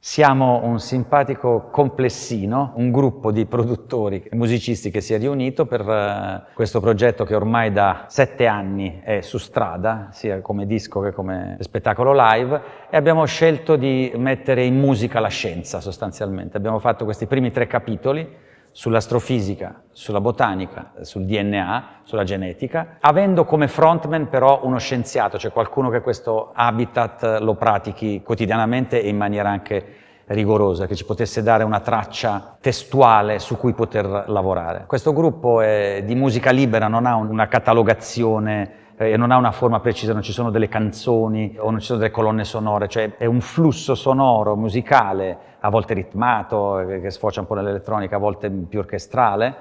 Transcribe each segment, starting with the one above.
Siamo un simpatico complessino, un gruppo di produttori e musicisti che si è riunito per questo progetto che ormai da 7 anni è su strada, sia come disco che come spettacolo live, e abbiamo scelto di mettere in musica la scienza sostanzialmente. Abbiamo fatto questi primi 3 capitoli sull'astrofisica, sulla botanica, sul DNA, sulla genetica, avendo come frontman però uno scienziato, cioè qualcuno che questo habitat lo pratichi quotidianamente e in maniera anche rigorosa, che ci potesse dare una traccia testuale su cui poter lavorare. Questo gruppo è di musica libera, non ha una catalogazione e non ha una forma precisa, non ci sono delle canzoni o non ci sono delle colonne sonore, cioè è un flusso sonoro, musicale, a volte ritmato, che sfocia un po' nell'elettronica, a volte più orchestrale,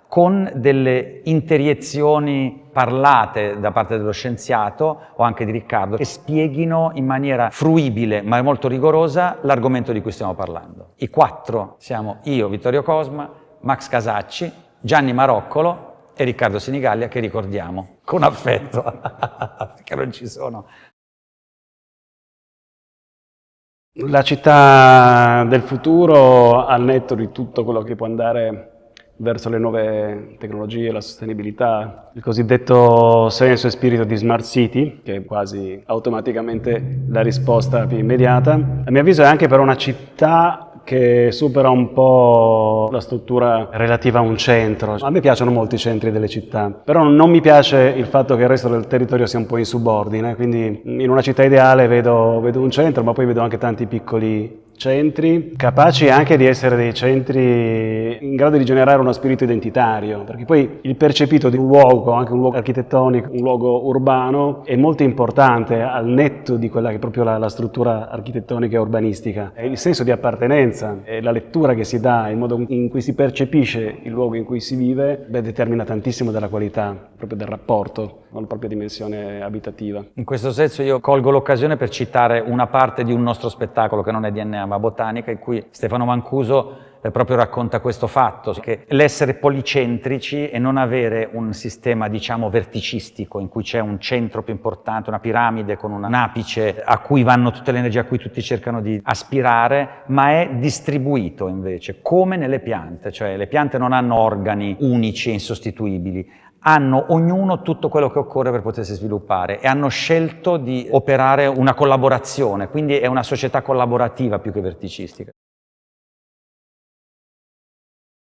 con delle interiezioni parlate da parte dello scienziato o anche di Riccardo che spieghino in maniera fruibile ma molto rigorosa l'argomento di cui stiamo parlando. I 4 siamo io, Vittorio Cosma, Max Casacci, Gianni Maroccolo e Riccardo Sinigallia, che ricordiamo con affetto, perché non ci sono. La città del futuro, al netto di tutto quello che può andare verso le nuove tecnologie, la sostenibilità, il cosiddetto senso e spirito di Smart City, che è quasi automaticamente la risposta più immediata. A mio avviso è anche però una città che supera un po' la struttura relativa a un centro. A me piacciono molto i centri delle città, però non mi piace il fatto che il resto del territorio sia un po' in subordine, quindi in una città ideale vedo un centro, ma poi vedo anche tanti piccoli centri, capaci anche di essere dei centri in grado di generare uno spirito identitario, perché poi il percepito di un luogo, anche un luogo architettonico, un luogo urbano, è molto importante al netto di quella che è proprio la struttura architettonica e urbanistica. E il senso di appartenenza e la lettura che si dà, il modo in cui si percepisce il luogo in cui si vive, determina tantissimo della qualità, proprio del rapporto con la propria dimensione abitativa. In questo senso io colgo l'occasione per citare una parte di un nostro spettacolo che non è DNA ma botanica, in cui Stefano Mancuso proprio racconta questo fatto, che l'essere policentrici e non avere un sistema diciamo verticistico in cui c'è un centro più importante, una piramide con un apice a cui vanno tutte le energie a cui tutti cercano di aspirare, ma è distribuito invece, come nelle piante, cioè le piante non hanno organi unici e insostituibili, hanno ognuno tutto quello che occorre per potersi sviluppare e hanno scelto di operare una collaborazione, quindi è una società collaborativa più che verticistica.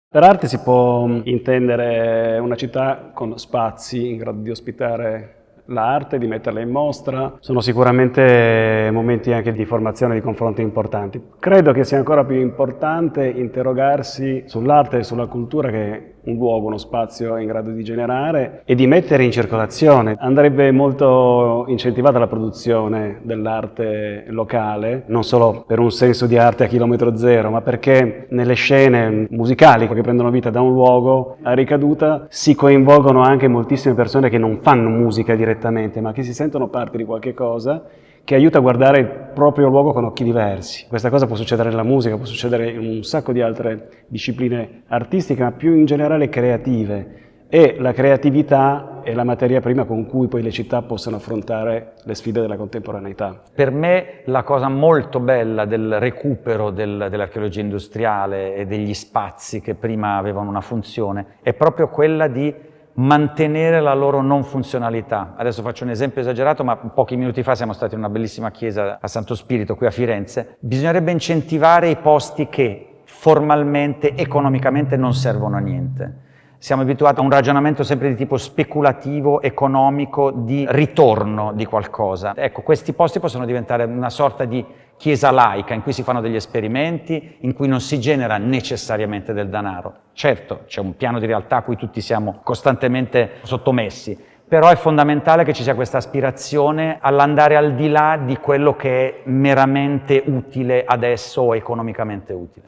Per arte si può intendere una città con spazi in grado di ospitare l'arte, di metterla in mostra. Sono sicuramente momenti anche di formazione, di confronto importanti. Credo che sia ancora più importante interrogarsi sull'arte e sulla cultura che un luogo, uno spazio è in grado di generare e di mettere in circolazione. Andrebbe molto incentivata la produzione dell'arte locale, non solo per un senso di arte a chilometro zero, ma perché nelle scene musicali che prendono vita da un luogo, a ricaduta si coinvolgono anche moltissime persone che non fanno musica direttamente, ma che si sentono parte di qualche cosa che aiuta a guardare il proprio luogo con occhi diversi. Questa cosa può succedere nella musica, può succedere in un sacco di altre discipline artistiche, ma più in generale creative. E la creatività è la materia prima con cui poi le città possono affrontare le sfide della contemporaneità. Per me la cosa molto bella del recupero dell'archeologia industriale e degli spazi che prima avevano una funzione è proprio quella di mantenere la loro non funzionalità. Adesso faccio un esempio esagerato, ma pochi minuti fa siamo stati in una bellissima chiesa a Santo Spirito qui a Firenze. Bisognerebbe incentivare i posti che formalmente, economicamente non servono a niente. Siamo abituati a un ragionamento sempre di tipo speculativo, economico, di ritorno di qualcosa. Ecco, questi posti possono diventare una sorta di chiesa laica in cui si fanno degli esperimenti, in cui non si genera necessariamente del denaro. Certo, c'è un piano di realtà a cui tutti siamo costantemente sottomessi, però è fondamentale che ci sia questa aspirazione all'andare al di là di quello che è meramente utile adesso o economicamente utile.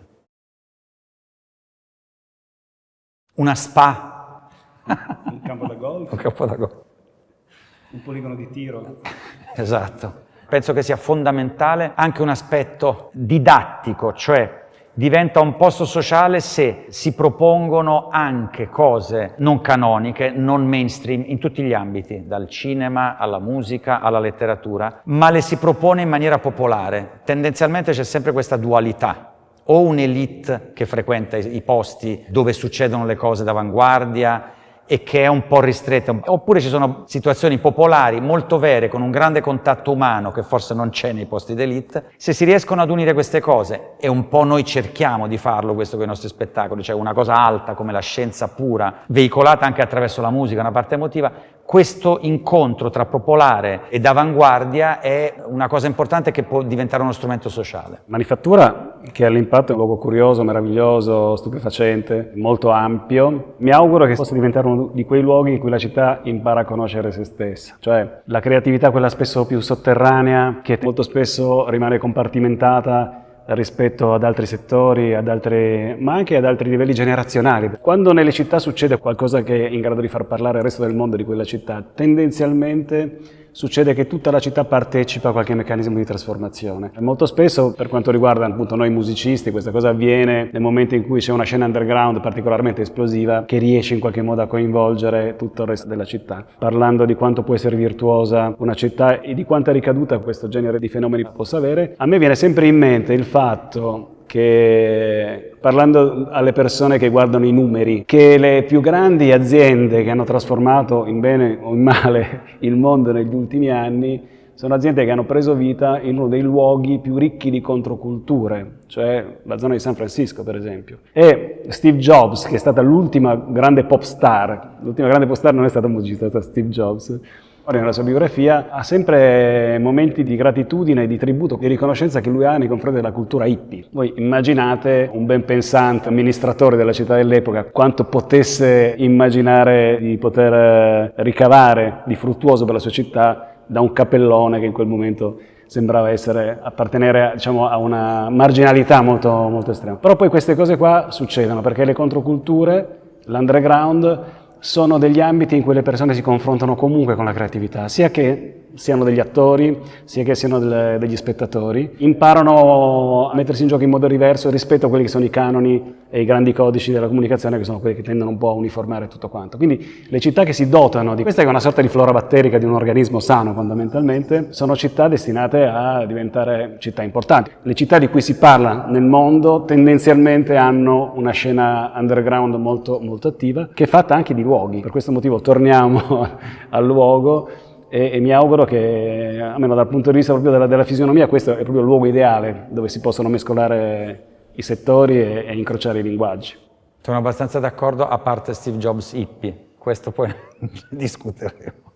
Una spa. Un campo da golf. Un campo da golf. Un poligono di tiro. Esatto. Penso che sia fondamentale anche un aspetto didattico, cioè diventa un posto sociale se si propongono anche cose non canoniche, non mainstream, in tutti gli ambiti, dal cinema alla musica alla letteratura, ma le si propone in maniera popolare. Tendenzialmente c'è sempre questa dualità. O un'elite che frequenta i posti dove succedono le cose d'avanguardia e che è un po' ristretta, oppure ci sono situazioni popolari molto vere, con un grande contatto umano che forse non c'è nei posti d'elite. Se si riescono ad unire queste cose, e un po' noi cerchiamo di farlo questo con i nostri spettacoli, cioè una cosa alta come la scienza pura, veicolata anche attraverso la musica, una parte emotiva, questo incontro tra popolare ed avanguardia è una cosa importante che può diventare uno strumento sociale. Manifattura, che all'impatto è un luogo curioso, meraviglioso, stupefacente, molto ampio, mi auguro che possa diventare uno di quei luoghi in cui la città impara a conoscere se stessa, cioè la creatività, quella spesso più sotterranea, che molto spesso rimane compartimentata rispetto ad altri settori, ma anche ad altri livelli generazionali. Quando nelle città succede qualcosa che è in grado di far parlare il resto del mondo di quella città, tendenzialmente succede che tutta la città partecipa a qualche meccanismo di trasformazione. E molto spesso, per quanto riguarda appunto noi musicisti, questa cosa avviene nel momento in cui c'è una scena underground particolarmente esplosiva che riesce in qualche modo a coinvolgere tutto il resto della città. Parlando di quanto può essere virtuosa una città e di quanta ricaduta questo genere di fenomeni possa avere, a me viene sempre in mente il fatto che, parlando alle persone che guardano i numeri, che le più grandi aziende che hanno trasformato in bene o in male il mondo negli ultimi anni sono aziende che hanno preso vita in uno dei luoghi più ricchi di controculture, cioè la zona di San Francisco, per esempio. E Steve Jobs, che è stata l'ultima grande pop star non è stato un musicista, è stato Steve Jobs, nella sua biografia ha sempre momenti di gratitudine, di tributo, di riconoscenza che lui ha nei confronti della cultura hippie. Voi immaginate un ben pensante amministratore della città dell'epoca quanto potesse immaginare di poter ricavare di fruttuoso per la sua città da un cappellone che in quel momento sembrava appartenere, diciamo, a una marginalità molto, molto estrema. Però poi queste cose qua succedono perché le controculture, l'underground, sono degli ambiti in cui le persone si confrontano comunque con la creatività, sia che siano degli attori, sia che siano degli spettatori, imparano a mettersi in gioco in modo diverso rispetto a quelli che sono i canoni e i grandi codici della comunicazione, che sono quelli che tendono un po' a uniformare tutto quanto. Quindi le città che si dotano di questa, che è una sorta di flora batterica di un organismo sano fondamentalmente, sono città destinate a diventare città importanti. Le città di cui si parla nel mondo tendenzialmente hanno una scena underground molto, molto attiva, che è fatta anche di luoghi. Per questo motivo torniamo al luogo e mi auguro che, almeno dal punto di vista proprio della fisionomia, questo è proprio il luogo ideale dove si possono mescolare i settori e incrociare i linguaggi. Sono abbastanza d'accordo, a parte Steve Jobs hippie, questo poi discuteremo.